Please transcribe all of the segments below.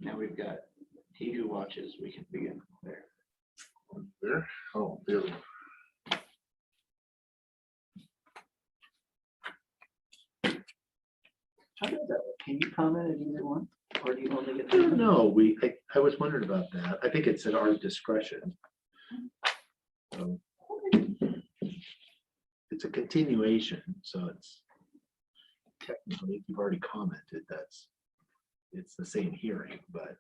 Now we've got he who watches. We can begin there. There? Oh, there. How does that work? Can you comment at either one? Or do you only get? I don't know. I was wondering about that. I think it's at our discretion. It's a continuation, so it's technically, if you've already commented, it's the same hearing, but.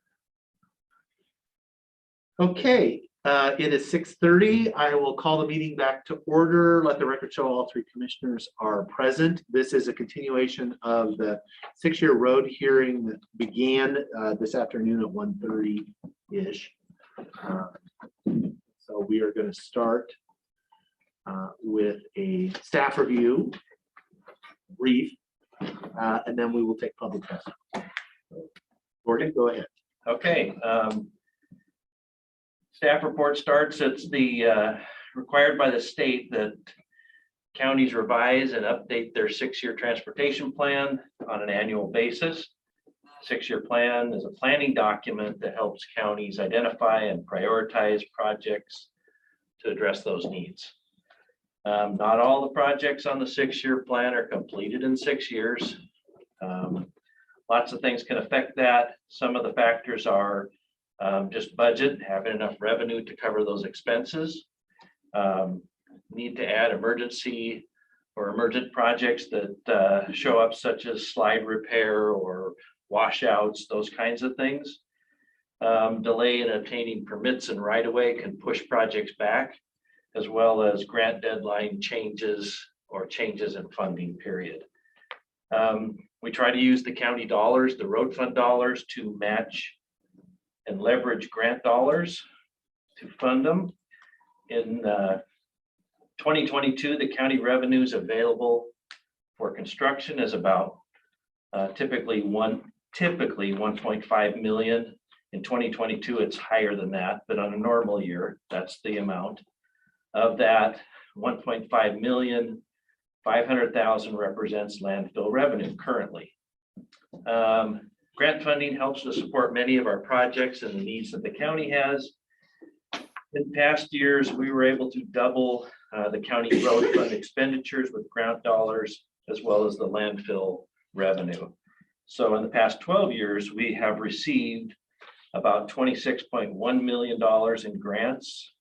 Okay, it is 6:30. I will call the meeting back to order. Let the record show all three commissioners are present. This is a continuation of the 6-year road hearing that began this afternoon at 1:30-ish. So we are going to start with a staff review, brief, and then we will take public testimony. Gordon, go ahead. Okay. Staff report starts. It's the required by the state that counties revise and update their 6-year transportation plan on an annual basis. 6-year plan is a planning document that helps counties identify and prioritize projects to address those needs. Not all the projects on the 6-year plan are completed in 6 years. Lots of things can affect that. Some of the factors are just budget, having enough revenue to cover those expenses. Need to add emergency or emergent projects that show up, such as slide repair or washouts, those kinds of things. Delay in obtaining permits and right-of-way can push projects back, as well as grant deadline changes or changes in funding period. We try to use the county dollars, the road fund dollars, to match and leverage grant dollars to fund them. In 2022, the county revenues available for construction is about typically 1.5 million. In 2022, it's higher than that, but on a normal year, that's the amount. Of that 1.5 million, 500,000 represents landfill revenue currently. Grant funding helps to support many of our projects and the needs that the county has. In past years, we were able to double the county road fund expenditures with grant dollars, as well as the landfill revenue. So in the past 12 years, we have received about $26.1 million in grants,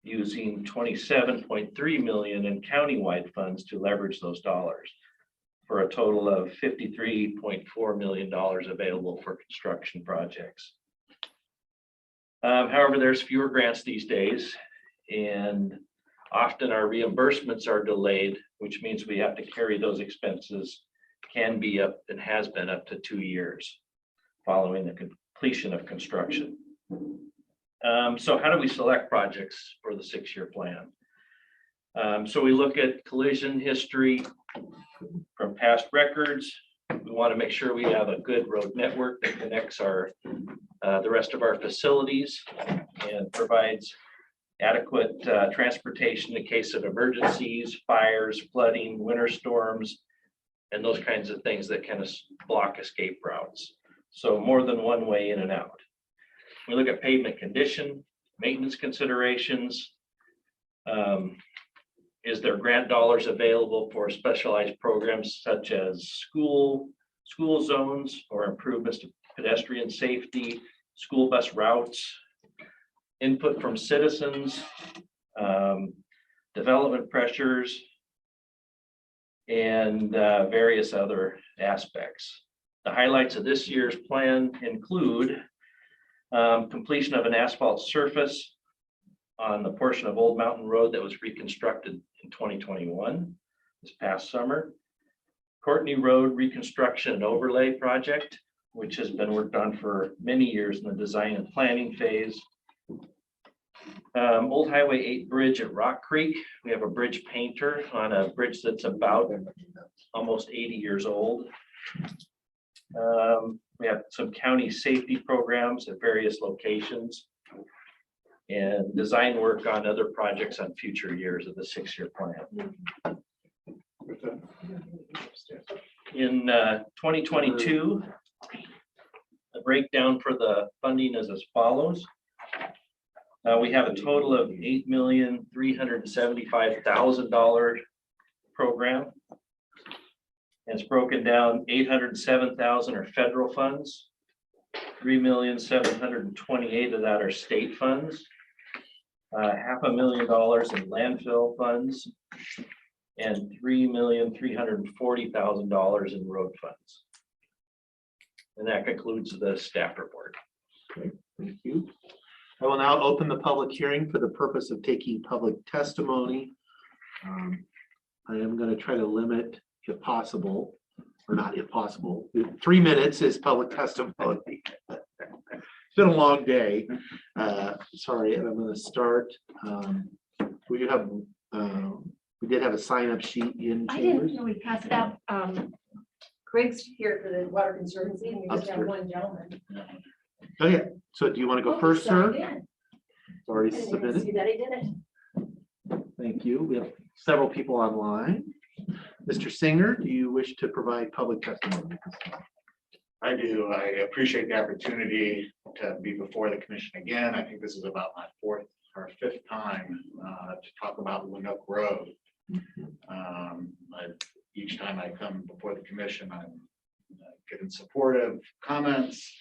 using $27.3 million in countywide funds to leverage those dollars, for a total of $53.4 million available for construction projects. However, there's fewer grants these days, and often our reimbursements are delayed, which means we have to carry those expenses, can be up and has been up to 2 years following the completion of construction. So how do we select projects for the 6-year plan? So we look at collision history from past records. We want to make sure we have a good road network that connects the rest of our facilities and provides adequate transportation in case of emergencies, fires, flooding, winter storms, and those kinds of things that kind of block escape routes. So more than one way in and out. We look at pavement condition, maintenance considerations. Is there grant dollars available for specialized programs such as school zones or improvements to pedestrian safety, school bus routes, input from citizens, development pressures, and various other aspects. The highlights of this year's plan include completion of an asphalt surface on the portion of Old Mountain Road that was reconstructed in 2021, this past summer. Courtney Road reconstruction and overlay project, which has been worked on for many years in the design and planning phase. Old Highway 8 bridge at Rock Creek. We have a bridge painter on a bridge that's about almost 80 years old. We have some county safety programs at various locations, and design work on other projects on future years of the 6-year plan. In 2022, breakdown for the funding is as follows. We have a total of $8,375,000 program. And it's broken down, 807,000 are federal funds, 3,728,000 of that are state funds, $500,000 in landfill funds, and $3,340,000 in road funds. And that concludes the staff report. Okay, thank you. I will now open the public hearing for the purpose of taking public testimony. I am going to try to limit, if possible, or not if possible, 3 minutes is public testimony. It's been a long day. Sorry, and I'm going to start. We did have a sign-up sheet in I chambers. didn't know we passed it out. Craig's here for the Water Conservancy, and we just have one gentleman. Okay, so do you want to go first, sir? I It's already didn't submitted. see that he did it. Thank you. We have several people online. Mr. Singer, do you wish to provide public testimony? I do. I appreciate the opportunity to be before the commission again. I think this is about my 4th or 5th time to talk about Winook Road. Each time I come before the commission, I'm getting supportive comments,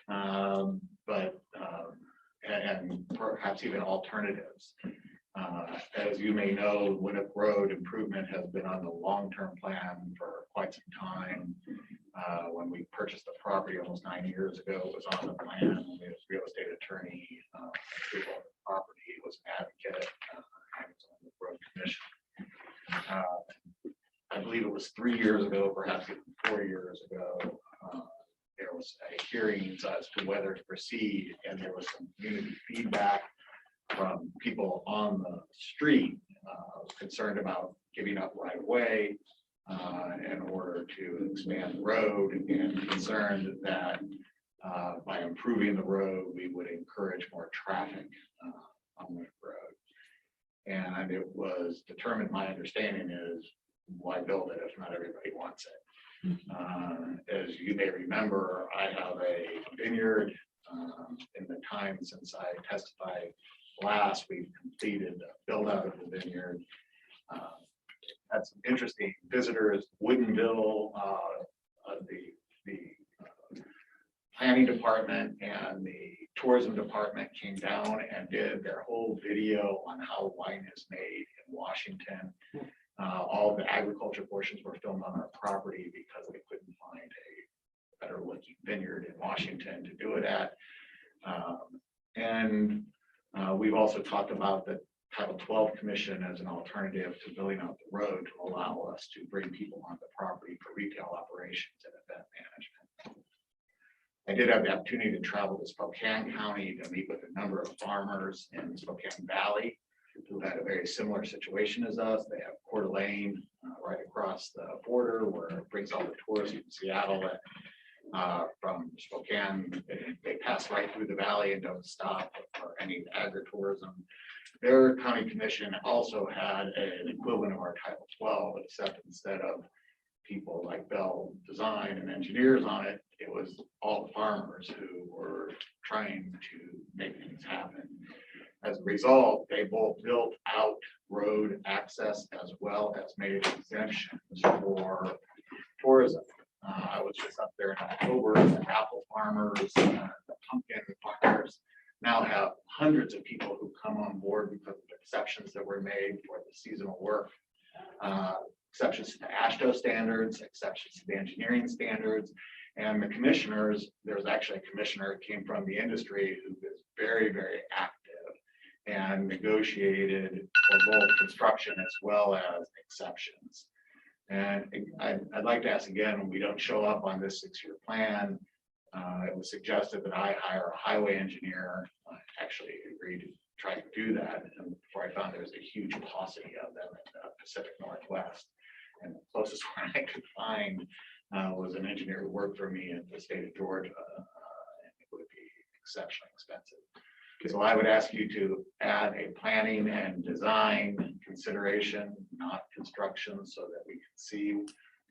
and perhaps even alternatives. As you may know, Winook Road improvement has been on the long-term plan for quite some time. When we purchased the property almost 9 years ago, it was on the plan. We had a real estate attorney who bought the property, was an advocate, and was on the road commission. I believe it was 3 years ago, perhaps even 4 years ago. There was a hearing as to whether to proceed, and there was some community feedback from people on the street concerned about giving up right away in order to expand the road, and concerned that by improving the road, we would encourage more traffic on the road. And it was determined, my understanding is, why build it if not everybody wants it? As you may remember, I have a vineyard. In the time since I testified last, we've completed the build out of the vineyard. Had some interesting visitors. Woodinville, the planning department and the tourism department came down and did their whole video on how wine is made in Washington. All the agriculture portions were filmed on our property because they couldn't find a better looking vineyard in Washington to do it at. We've also talked about the Title 12 Commission as an alternative to building out the road to allow us to bring people on the property for retail operations and event management. I did have the opportunity to travel to Spokane County to meet with a number of farmers in Spokane Valley who had a very similar situation as us. They have Coeur d'Alene right across the border where it brings all the tourists from Seattle. From Spokane, they pass right through the valley and don't stop for any agritourism. Their county commission also had an equivalent of our Title 12, except instead of people like Bell Design and engineers on it, it was all the farmers who were trying to make things happen. As a result, they both built out road access as well as made exemptions for tourism. I was just up there in October. The apple farmers, the pumpkin farmers now have hundreds of people who come on board because of exceptions that were made for the seasonal work, exceptions to the AASHTO standards, exceptions to the engineering standards. And the commissioners, there's actually a commissioner who came from the industry who is very, very active and negotiated for both construction as well as exceptions. And I'd like to ask again, when we don't show up on this 6-year plan, it was suggested that I hire a highway engineer. I actually agreed to try to do that. And before I found there was a huge paucity of them in the Pacific Northwest. And the closest one I could find was an engineer who worked for me in the state of Georgia. And it would be exceptionally expensive. So I would ask you to add a planning and design consideration, not construction, so that we can see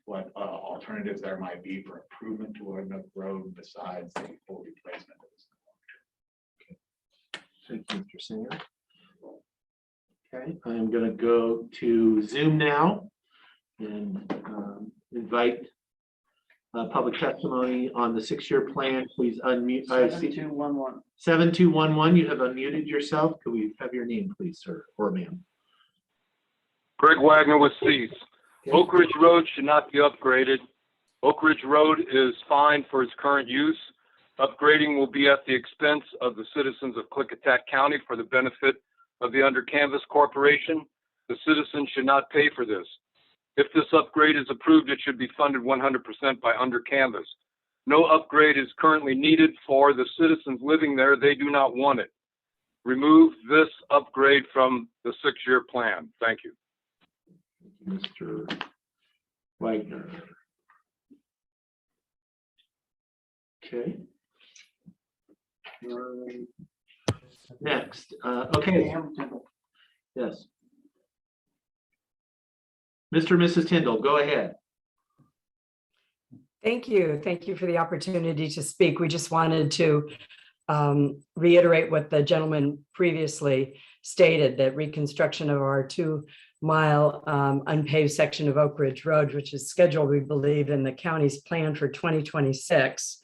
what alternatives there might be for improvement to Winook Road besides the full Thank you, Mr. Singer. Okay, I'm going to go to Zoom now and invite public testimony on the 6-year plan. Please unmute. I see 7211. 7211. You have unmuted yourself. Could we have your name, please, sir or ma'am? Greg Wagner with Cease. Okay. Oak Ridge Road should not be upgraded. Oak Ridge Road is fine for its current use. Upgrading will be at the expense of the citizens of Klickitat County for the benefit of the Under Canvas Corporation. The citizens should not pay for this. If this upgrade is approved, it should be funded 100% by Under Canvas. No upgrade is currently needed for the citizens living there. They do not want it. Remove this upgrade from the 6-year plan. Thank you. Mr. Wagner. Okay. Next, okay, yes. Mr. and Mrs. Tyndall, go ahead. Thank you. Thank you for the opportunity to speak. We just wanted to reiterate what the gentleman previously stated, that reconstruction of our 2-mile unpaved section of Oak Ridge Road, which is scheduled, we believe, in the county's plan for 2026,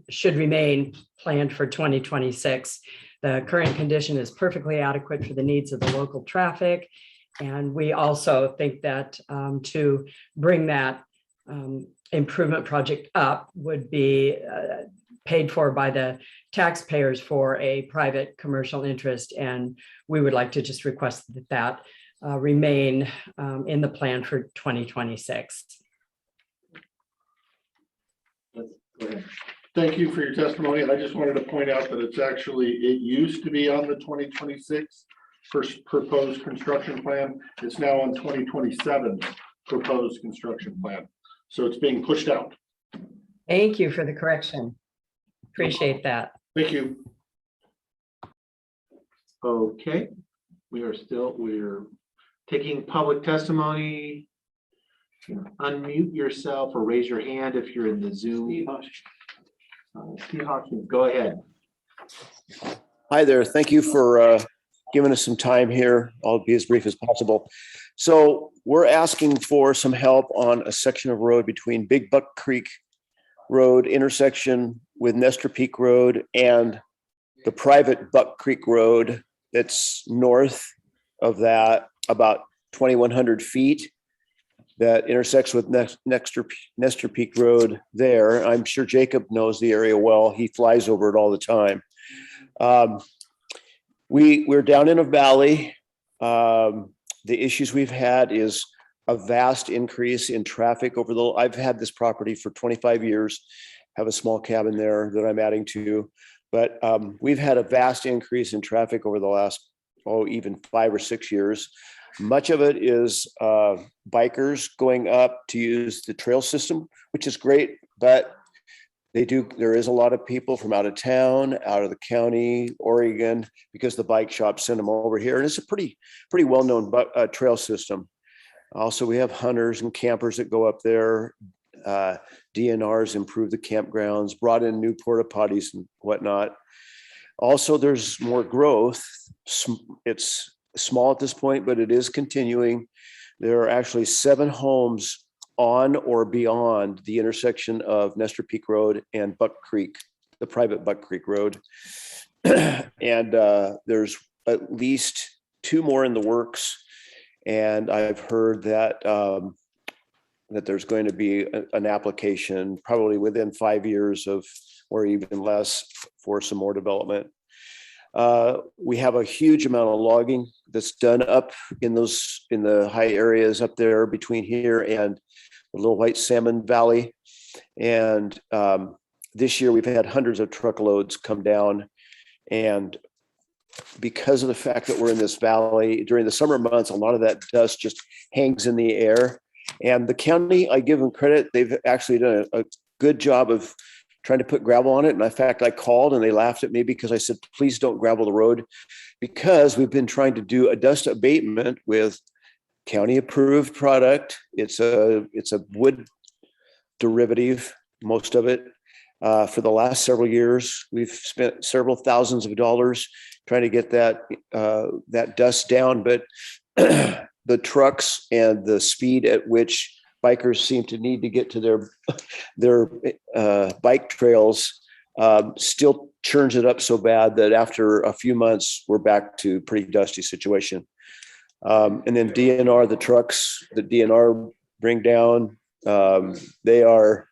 should remain planned for 2026. The current condition is perfectly adequate for the needs of the local traffic. And we also think that to bring that improvement project up would be paid for by the taxpayers for a private commercial interest. And we would like to just request that that remain in the plan for 2026. Go ahead. Thank you for your testimony. I just wanted to point out that it's actually, it used to be on the 2026 first proposed construction plan. It's now on 2027 proposed construction plan. So it's being pushed out. Thank you for the correction. Appreciate that. Thank you. Okay, we're taking public testimony. Unmute yourself or raise your hand if you're in the Zoom. Steve Hawkins, go ahead. Hi there. Thank you for giving us some time here. I'll be as brief as possible. So we're asking for some help on a section of road between Big Buck Creek Road intersection with Nestor Peak Road and the private Buck Creek Road that's north of that, about 2,100 feet, that intersects with Nestor Peak Road there. I'm sure Jacob knows the area well. He flies over it all the time. We're down in a valley. The issues we've had is a vast increase in traffic I've had this property for 25 years, have a small cabin there that I'm adding to, but we've had a vast increase in traffic over the last, even 5 or 6 years. Much of it is bikers going up to use the trail system, which is great, but there is a lot of people from out of town, out of the county, Oregon, because the bike shop sent them over here. And it's a pretty well-known trail system. Also, we have hunters and campers that go up there. DNRs improved the campgrounds, brought in new porta potties and whatnot. Also, there's more growth. It's small at this point, but it is continuing. There are actually 7 homes on or beyond the intersection of Nestor Peak Road and Buck Creek, the private Buck Creek Road. And there's at least 2 more in the works. And I've heard that that there's going to be an application probably within 5 years or even less for some more development. We have a huge amount of logging that's done up in the high areas up there between here and the Little White Salmon Valley. And this year we've had hundreds of truckloads come down. And because of the fact that we're in this valley during the summer months, a lot of that dust just hangs in the air. And the county, I give them credit, they've actually done a good job of trying to put gravel on it. And in fact, I called and they laughed at me because I said, please don't gravel the road, because we've been trying to do a dust abatement with county approved product. It's a wood derivative, most of it. For the last several years, we've spent several thousands of dollars trying to get that dust down, but the trucks and the speed at which bikers seem to need to get to their bike trails still churns it up so bad that after a few months, we're back to pretty dusty situation. And then DNR, the trucks that DNR bring down, they are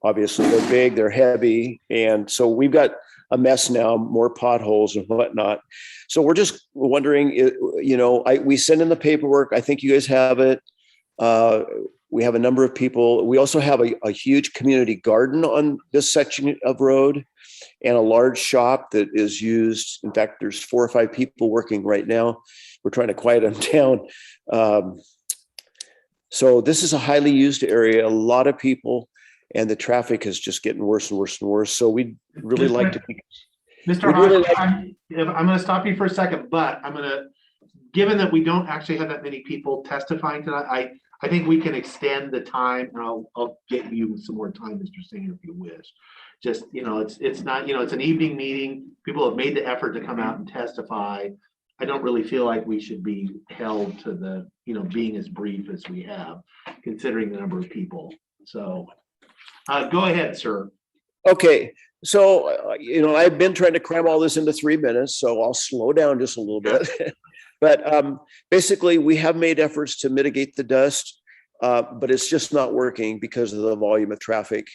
obviously they're big, they're heavy. And so we've got a mess now, more potholes and whatnot. So we're just wondering, we send in the paperwork. I think you guys have it. We have a number of people. We also have a huge community garden on this section of road and a large shop that is used. In fact, there's 4 or 5 people working right now. We're trying to quiet them down. So this is a highly used area, a lot of people, and the traffic is just getting worse and worse and worse. So we'd really like to. Mr. Hawk, I'm going to stop you for a second, but given that we don't actually have that many people testifying tonight, I think we can extend the time, and I'll get you some more time, Mr. Singer, if you wish. Just, it's not, it's an evening meeting. People have made the effort to come out and testify. I don't really feel like we should be held to the, being as brief as we have, considering the number of people. So go ahead, sir. Okay. So, I've been trying to cram all this into 3 minutes, so I'll slow down just a little bit. But basically, we have made efforts to mitigate the dust, but it's just not working because of the volume of traffic.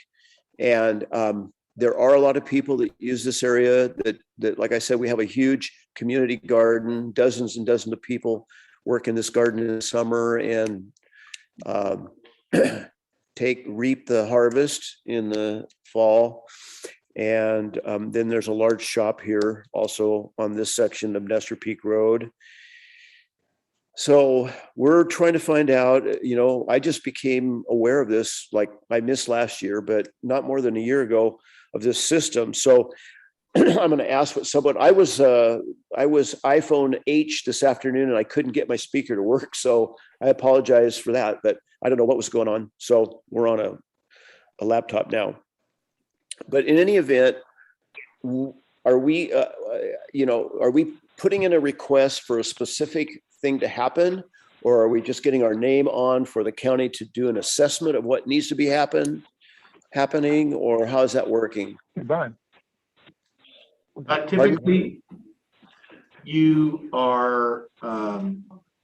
And there are a lot of people that use this area that, like I said, we have a huge community garden, dozens and dozens of people work in this garden in the summer and reap the harvest in the fall. And then there's a large shop here also on this section of Nestor Peak Road. So we're trying to find out, I just became aware of this, like I missed last year, but not more than a year ago, of this system. So I'm going to ask what someone, I was iPhone H this afternoon and I couldn't get my speaker to work. So I apologize for that, but I don't know what was going on. So we're on a laptop now. But in any event, are we putting in a request for a specific thing to happen, or are we just getting our name on for the county to do an assessment of what needs to be happening, or how is that working? Typically, you are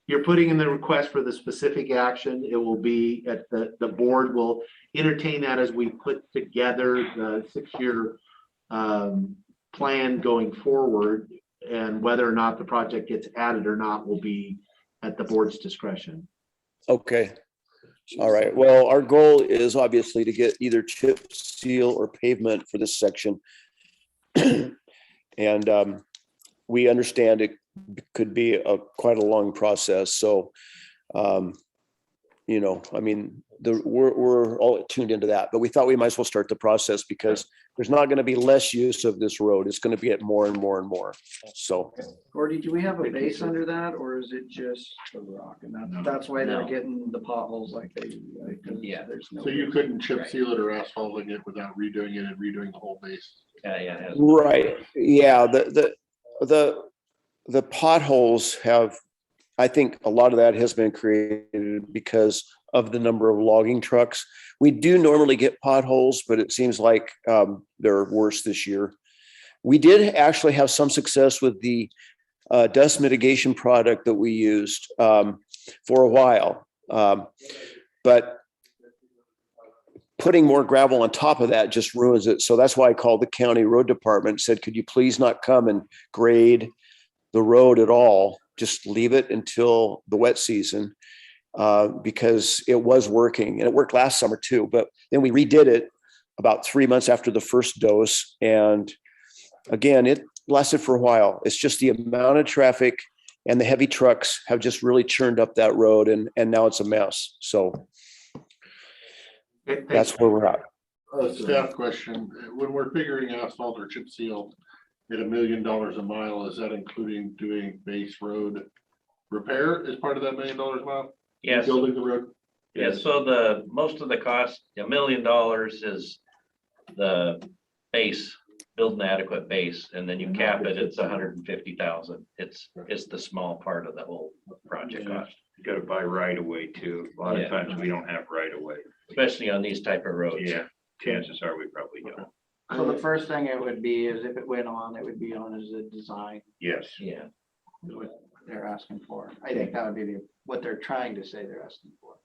you're putting in the request for the specific action. It will be at the board will entertain that as we put together the 6-year plan going forward, and whether or not the project gets added or not will be at the board's discretion. Okay. All right. Well, our goal is obviously to get either chip seal or pavement for this section. And we understand it could be quite a long process. So, we're all tuned into that, but we thought we might as well start the process because there's not going to be less use of this road. It's going to get more and more and more. So, Gordy, do we have a base under that, or is it just the rock? And that's why they're getting the potholes like they do, right? Yeah. There's no. So you couldn't chip seal it or asphalting it without redoing it and redoing the whole base? Yeah. right. Yeah. The potholes have, I think a lot of that has been created because of the number of logging trucks. We do normally get potholes, but it seems like they're worse this year. We did actually have some success with the dust mitigation product that we used for a while. But putting more gravel on top of that just ruins it. So that's why I called the county road department and said, could you please not come and grade the road at all? Just leave it until the wet season. Because it was working and it worked last summer too, but then we redid it about 3 months after the first dose. And again, it lasted for a while. It's just the amount of traffic and the heavy trucks have just really churned up that road and now it's a mess. So that's where we're at. Staff question, when we're figuring asphalt or chip seal at $1 million a mile, is that including doing base road repair as part of that $1 million a mile? Yes. Building the road? Yeah, so most of the cost, $1 million is the base, build an adequate base, and then you cap it, it's 150,000. It's the small part of the whole project cost, You gotta buy right away too. A lot Yeah. of times we don't have right away. especially on these type of roads. Yeah, chances are we probably don't. So the first thing it would be is if it went on, it would be on as a design, Yes. Yeah. is what they're asking for. I think that would be what they're trying to say they're asking for.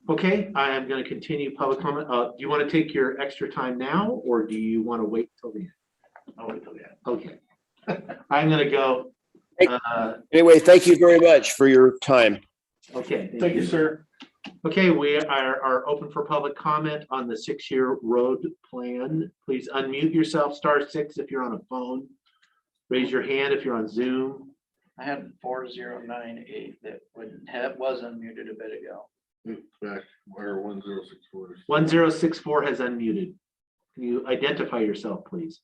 Okay, I am going to continue public comment. Do you want to take your extra time now, or do you want to wait till the end? I'll wait till the end. Okay. I'm going to go. Anyway, thank you very much for your time. Okay. Thank you, sir. Okay, we are open for public comment on the 6-year road plan. Please unmute yourself, *6 if you're on a phone. Raise your hand if you're on Zoom. I had 4098 that was unmuted a bit ago. Back where 1064 is. 1064 has unmuted. Can you identify yourself, please?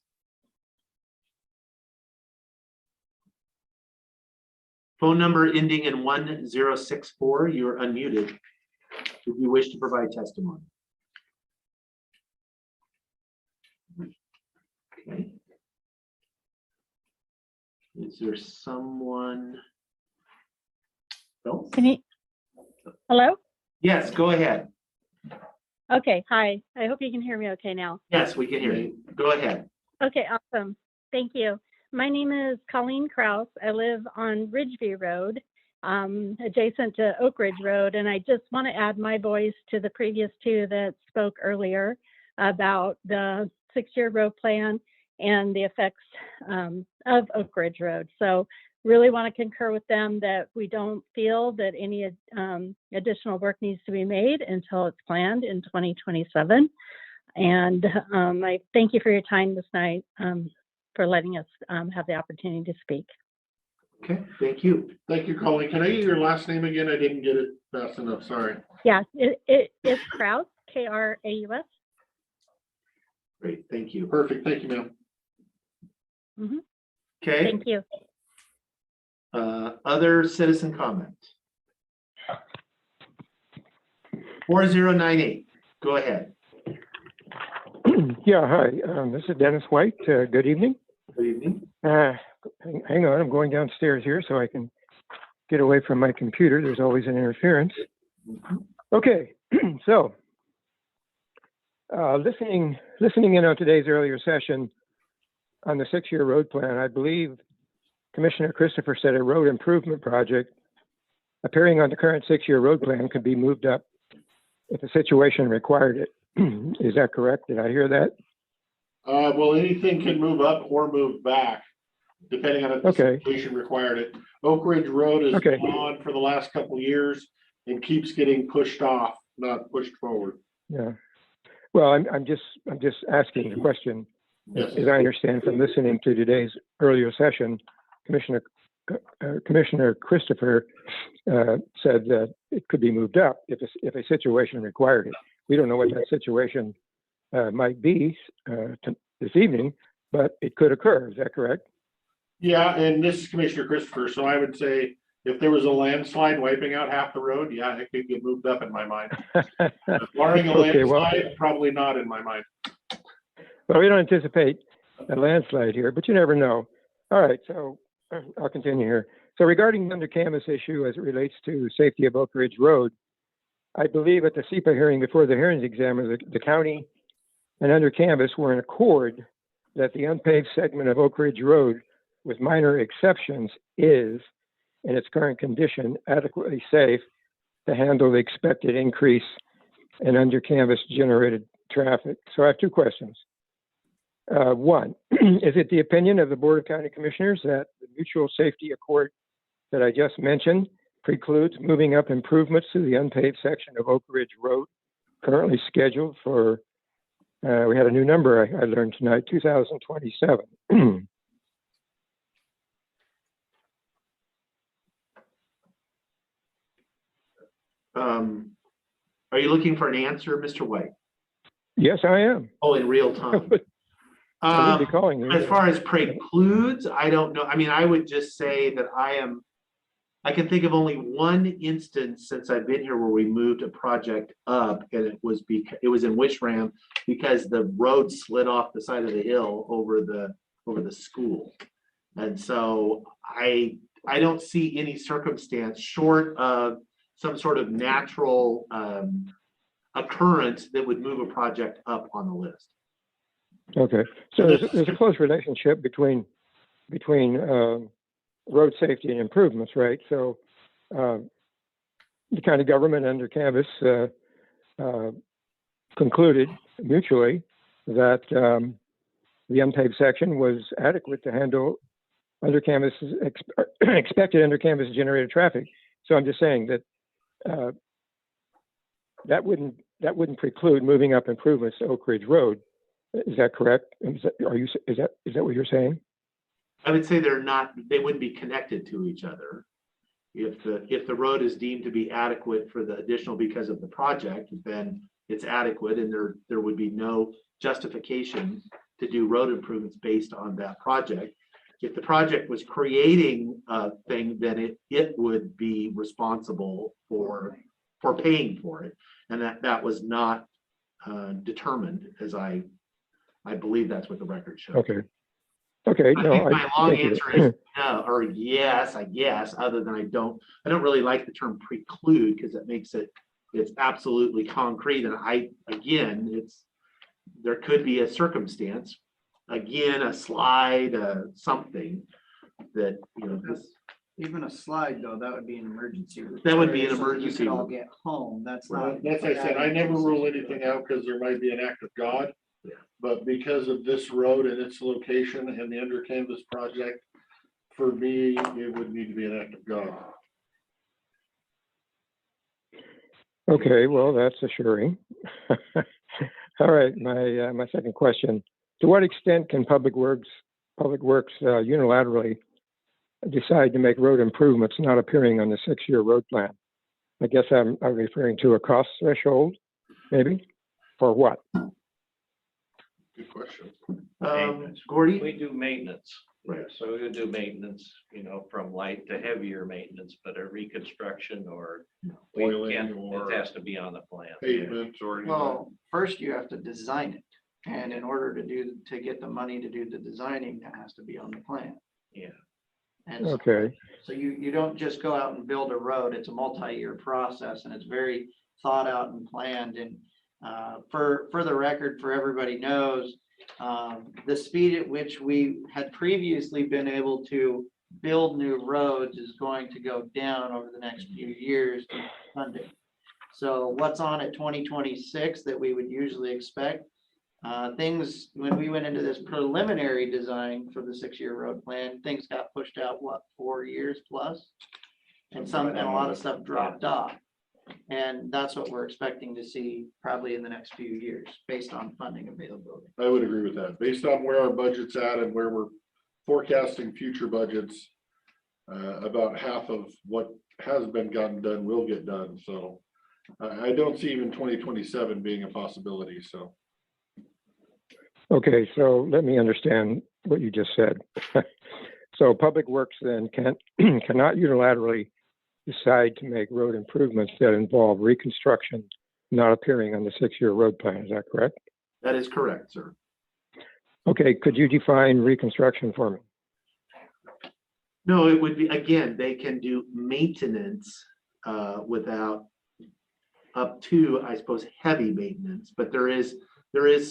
Phone number ending in 1064, you're unmuted. If you wish to provide testimony. Okay. Is there someone? No? Can you, hello? Yes, go ahead. Okay, hi. I hope you can hear me okay now. Yes, we can hear you. Go ahead. Okay, awesome. Thank you. My name is Colleen Kraus. I live on Ridgeview Road, adjacent to Oak Ridge Road. And I just want to add my voice to the previous two that spoke earlier about the 6-year road plan and the effects of Oak Ridge Road. So really want to concur with them that we don't feel that any additional work needs to be made until it's planned in 2027. And I thank you for your time this night, for letting us have the opportunity to speak. Okay, thank you. Thank you, Colleen. Can I get your last name again? I didn't get it fast enough. Sorry. Yeah, it's Kraus, Kraus. Great, thank you. Perfect. Thank you, ma'am. Mm-hmm. Okay, Thank you. other citizen comment. 4098, go ahead. Yeah, hi, this is Dennis White. Good evening. Good evening. Hang on, I'm going downstairs here so I can get away from my computer. There's always an interference. Okay, so listening in on today's earlier session on the 6-year road plan, I believe Commissioner Christopher said a road improvement project appearing on the current 6-year road plan could be moved up if the situation required it. Is that correct? Did I hear that? Well, anything can move up or move back, depending on if the Okay. situation required it. Oak Ridge Road is Okay. on for the last couple of years and keeps getting pushed off, not pushed forward. Yeah. Well, I'm just asking the question. Yes. As I understand from listening to today's earlier session, Commissioner Christopher said that it could be moved up if a situation required it. We don't know what that situation might be this evening, but it could occur. Is that correct? Yeah, and this is Commissioner Christopher, so I would say if there was a landslide wiping out half the road, yeah, it could get moved up in my mind. Barring a Okay, well- landslide, probably not in my mind. Well, we don't anticipate a landslide here, but you never know. All right, so I'll continue here. So regarding the under canvas issue as it relates to safety of Oak Ridge Road, I believe at the SEPA hearing before the hearings examiner, the county and under canvas were in accord that the unpaved segment of Oak Ridge Road, with minor exceptions, is, in its current condition, adequately safe to handle the expected increase in under canvas generated traffic. So I have two questions. One, is it the opinion of the Board of County Commissioners that the mutual safety accord that I just mentioned precludes moving up improvements to the unpaved section of Oak Ridge Road currently scheduled for, we had a new number I learned tonight, 2027. Are you looking for an answer, Mr. White? Yes, I am. Oh, in real time. I would be calling you. As far as precludes, I don't know. I mean, I would just say that I am I can think of only one instance since I've been here where we moved a project up, and it was in Wishram because the road slid off the side of the hill over the school. And so I don't see any circumstance short of some sort of natural occurrence that would move a project up on the list. Okay, so there's a close relationship between road safety and improvements, right? So the county government under canvas concluded mutually that the unpaved section was adequate to handle under canvas expected under canvas generated traffic. So I'm just saying that that wouldn't preclude moving up improvements to Oak Ridge Road. Is that correct? Is that what you're saying? I would say they wouldn't be connected to each other. If the road is deemed to be adequate for the additional because of the project, then it's adequate, and there would be no justification to do road improvements based on that project. If the project was creating a thing, then it would be responsible for paying for it, and that was not determined, as I believe that's what the record shows. Okay. I No, think my long thank you. answer is no, or yes, I guess, other than I don't really like the term preclude because it makes it's absolutely concrete. And there could be a circumstance, again, a slide, something that, Even a slide though, that would be an emergency. That would be an so that emergency. You could all get home. That's not. That's why I said, I never rule anything out because there might be an act of God. Yeah. But because of this road and its location and the under canvas project, for me, it would need to be an act of God. Okay, well, that's assuring. All right, my second question: to what extent can Public Works unilaterally decide to make road improvements not appearing on the 6-year road plan? I guess I'm referring to a cost threshold, maybe, for what? Good question. Gordy? We do maintenance. Right. So we would do maintenance, from light to heavier maintenance, but a reconstruction or it has to be on the plan. Pavement or. Well, first you have to design it. And in order to get the money to do the designing, that has to be on the plan. Yeah. And Okay. so you don't just go out and build a road. It's a multi-year process and it's very thought out and planned. And for the record, for everybody knows, the speed at which we had previously been able to build new roads is going to go down over the next few years to funding. So what's on at 2026 that we would usually expect? Things, when we went into this preliminary design for the 6-year road plan, things got pushed out, 4 years plus? And a lot of stuff dropped off. And that's what we're expecting to see probably in the next few years, based on funding availability. I would agree with that. Based on where our budget's at and where we're forecasting future budgets, about half of what has been gotten done will get done. So I don't see even 2027 being a possibility, so. Okay, so let me understand what you just said. So Public Works then cannot unilaterally decide to make road improvements that involve reconstruction not appearing on the 6-year road plan. Is that correct? That is correct, sir. Okay, could you define reconstruction for me? No, it would be, again, they can do maintenance without up to, I suppose, heavy maintenance, but there is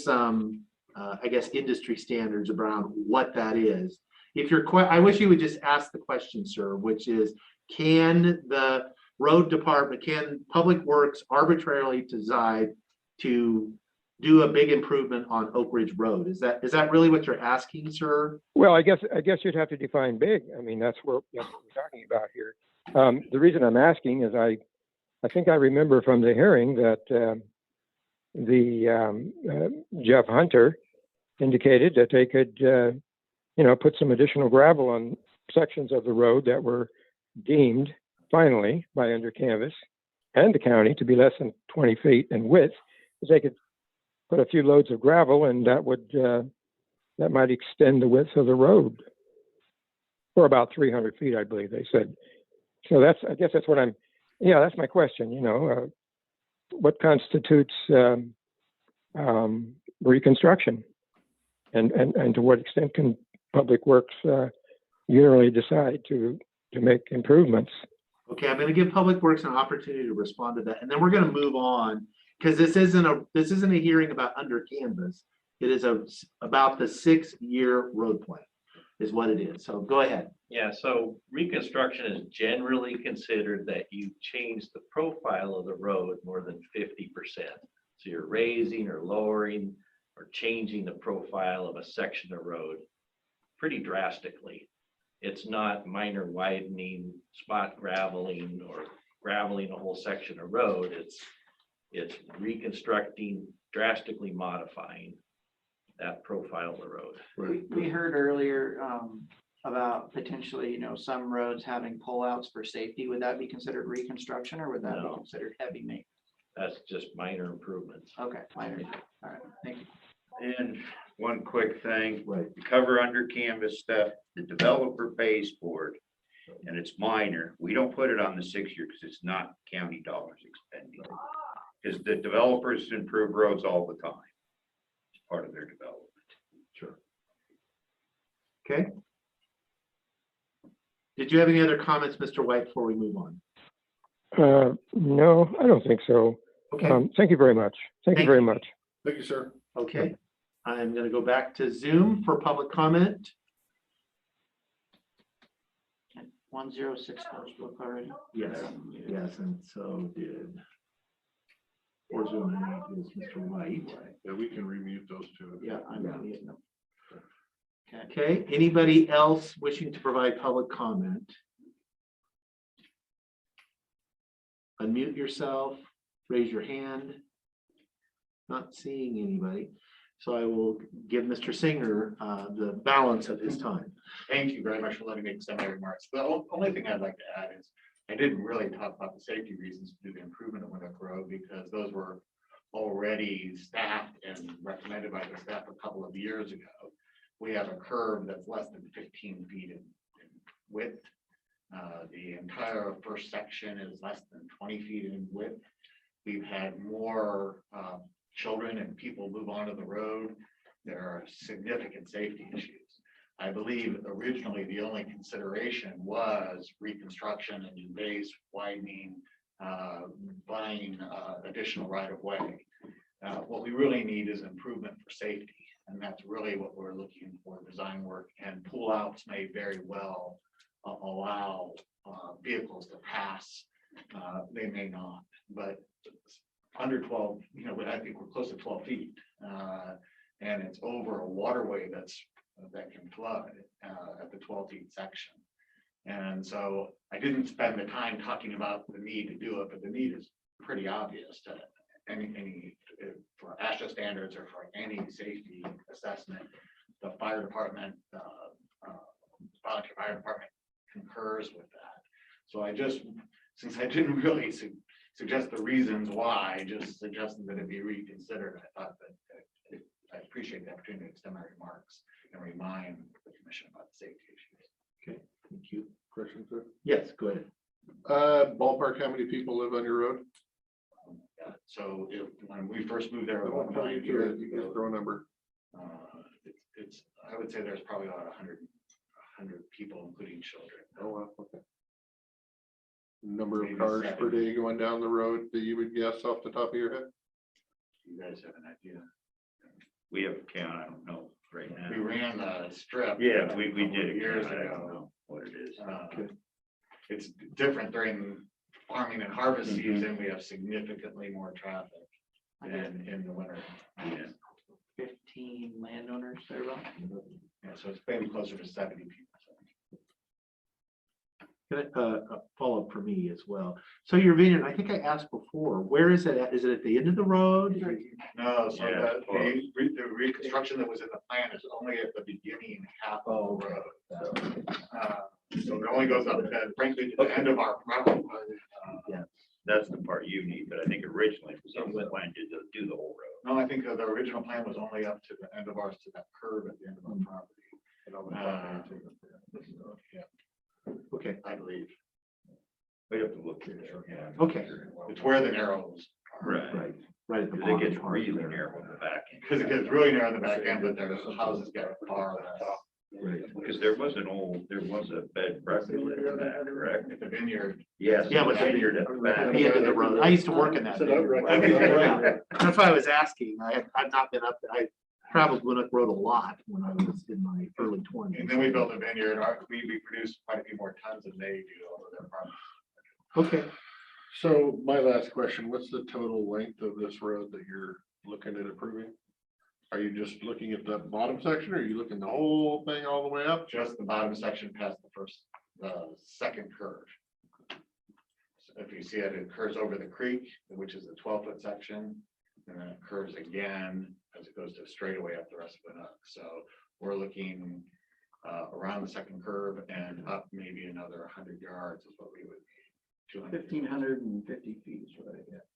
some, I guess, industry standards around what that is. I wish you would just ask the question, sir, which is, can the road department, can Public Works arbitrarily decide to do a big improvement on Oak Ridge Road? Is that really what you're asking, sir? Well, I guess you'd have to define big. I mean, that's what we're talking about here. The reason I'm asking is I think I remember from the hearing that Jeff Hunter indicated that they could, put some additional gravel on sections of the road that were deemed finally by under canvas and the county to be less than 20 feet in width. They could put a few loads of gravel, and that might extend the width of the road for about 300 feet, I believe they said. So I guess that's what that's my question, what constitutes reconstruction? And to what extent can Public Works unilaterally decide to make improvements? Okay, I'm gonna give Public Works an opportunity to respond to that, and then we're gonna move on, because this isn't a hearing about under canvas. It is about the 6-year road plan, is what it is. So go ahead. Yeah, so reconstruction is generally considered that you change the profile of the road more than 50%. So you're raising or lowering or changing the profile of a section of road pretty drastically. It's not minor widening, spot graveling, or graveling a whole section of road. It's reconstructing, drastically modifying that profile of the road. We heard earlier about potentially, some roads having pullouts for safety. Would that be considered reconstruction, or would that be No. considered heavy maintenance? That's just minor improvements. Okay, minor. All right, thank you. And one quick thing, Right. to cover under canvas stuff, the developer pays for it. And it's minor. We don't put it on the 6-year because it's not county dollars expended. Because the developers improve roads all the time. It's part of their development. Sure. Okay. Did you have any other comments, Mr. White, before we move on? No, I don't think so. Okay, Thank you very much. Thank you very much. Thank you, sir. okay. I'm gonna go back to Zoom for public comment. 106 closed book already. Yes, yes, and so did. Or Zoom, is Mr. White. Yeah, we can remute those two. Yeah, I'm muting them. Okay. Okay, anybody else wishing to provide public comment? Unmute yourself, raise your hand. Not seeing anybody, so I will give Mr. Singer the balance of his time. Thank you very much for letting me extend my remarks. The only thing I'd like to add is, I didn't really talk about the safety reasons to do the improvement of Window Road, because those were already staffed and recommended by the staff a couple of years ago. We have a curve that's less than 15 feet in width. The entire first section is less than 20 feet in width. We've had more children and people move onto the road. There are significant safety issues. I believe originally the only consideration was reconstruction and new base widening, buying additional right of way. What we really need is improvement for safety. And that's really what we're looking for, design work, and pullouts may very well allow vehicles to pass. They may not, but under 12, I think we're close to 12 feet. And it's over a waterway that can flood at the 12 feet section. And so I didn't spend the time talking about the need to do it, but the need is pretty obvious to any for ASHA standards or for any safety assessment. The fire department, volunteer fire department concurs with that. So since I didn't really suggest the reasons why, I just suggested that it be reconsidered. I thought that I appreciate the opportunity to extend my remarks and remind the commission about the safety issues. Okay, thank you. Question, sir. Yes, go ahead. Ballpark, how many people live on your road? So when we first moved there, I won't tell you 9 years to, you can ago, throw a number. I would say there's probably about 100 people, including children. Oh, wow, okay. Number Maybe of cars per 70. day going down the road that you would guess off the top of your head? You guys have an idea? We have a count, I don't know right now. We ran the strip. Yeah, we a couple did of it years I don't ago. know what it is. It's different during farming and harvest Mhm. season. We have significantly more traffic than in the winter. Yeah. 15 landowners thereabout. Yeah, so it's maybe closer to 70 people. A follow-up for me as well. So your vision, I think I asked before, where is it at? Is it at the end of the road? No, so Yeah, the reconstruction that was in the plan is only at the beginning half of the road. So it only goes up to, frankly, to the end of our property. That's the part you need, but I think originally it was on the plan to do the whole road. No, I think the original plan was only up to the end of ours, to that curve at the end of our property. Yeah. Okay, I believe. Okay, It's where the arrows are. right, right at the It bottom. gets part really there. narrow in the back end. Because it gets really narrow in the back end, but there's houses get far less. Right. Because there was a bed breakfast in the back, correct? At the vineyard. Yes. Yeah, with the vineyard at the back. At the end of the road. I used to work in that. So that right- vineyard. That's why I was asking. I've not been up there. I traveled Winnock Road a lot when I was in my early twenties. And then we built a vineyard. We produced quite a few more tons than they do over their farm. Okay, So my last question, what's the total length of this road that you're looking at approving? Are you just looking at the bottom section or are you looking the whole thing all the way up? Just the bottom section past the second curve. So if you see it, it curves over the creek, which is a 12-foot section. And then it curves again as it goes to straightaway up the rest of the nook. So we're looking around the second curve and up maybe another 100 yards is what we would need. 1,550 feet is what I get.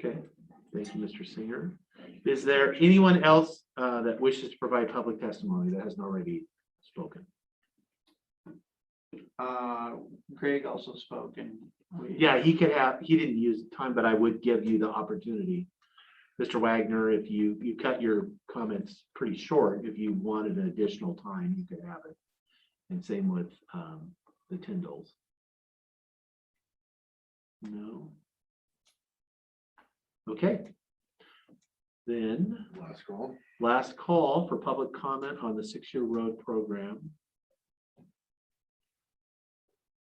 okay. Thank you, Mr. Singer. Is there anyone else that wishes to provide public testimony that hasn't already spoken? Greg also spoke and Yeah, he didn't use the time, but I would give you the opportunity. Mr. Wagner, if you cut your comments pretty short, if you wanted an additional time, you could have it. And same with the Tyndalls. No. Okay. Then Last call. last call for public comment on the 6-year road program.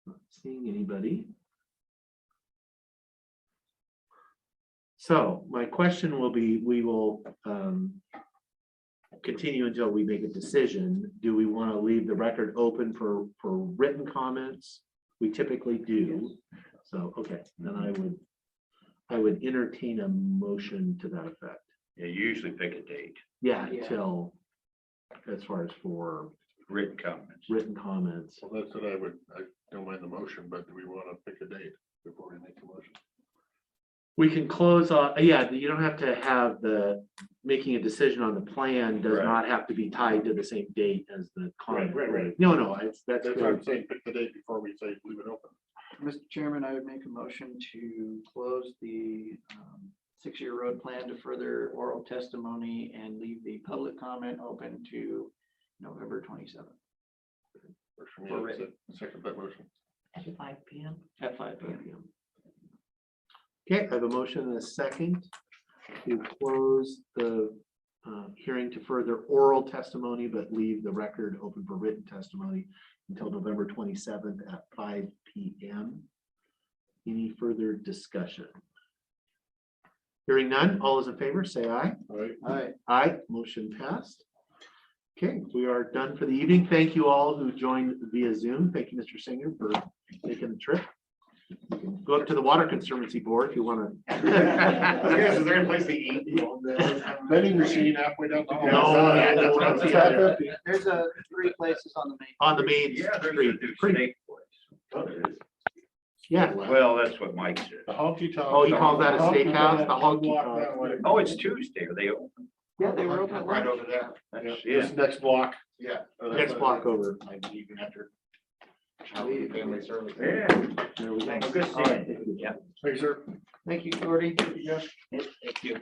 Not seeing anybody. So my question will be, we will continue until we make a decision. Do we want to leave the record open for written comments? We typically do. So, okay, then I would entertain a motion to that effect. You usually pick a date, Yeah, Yeah. until, as far as for written comments. written comments. Well, that's what I don't mind the motion, but do we want to pick a date before we make the motion? We can close on, yeah, you don't have to have making a decision on the plan does Right. not have to be tied to the same date as the comment. right. No, that's That's what good. I'm saying, pick the date before we say leave it open. Mr. Chairman, I would make a motion to close the 6-year road plan to further oral testimony and leave the public comment open to November 27th Or should we For have ready. second that motion? at 5 p.m. At 5 p.m. Okay, I have a motion and a second to close the hearing to further oral testimony, but leave the record open for written testimony until November 27th at 5 p.m. Any further discussion? Hearing none, all those in favor, say aye. All right. All right. Aye, motion passed. Okay, we are done for the evening. Thank you all who joined via Zoom. Thank you, Mr. Singer, for making the trip. You can go up to the Water Conservancy Board if you want to. Is there a place to eat? Vending machine halfway down. the- No, That's that's what the I'm other. saying. There's 3 places on the main. On the main Yeah, there's a street. new Pretty- steak place. Yeah. Well, that's what Mike said. The honky tonk. Oh, he calls that a Honky steakhouse, tonk, the honky block tonk. that way. Oh, it's Tuesday. Are they open? Yeah, they were open at Right lunch. over there. Yeah, Yeah. this next block. Yeah. Next block over. Maybe even after. Family service. Yeah. There we go. Well, good All right. seeing you. Yeah. Thank you, sir. Thank you, Gordy. Thank you.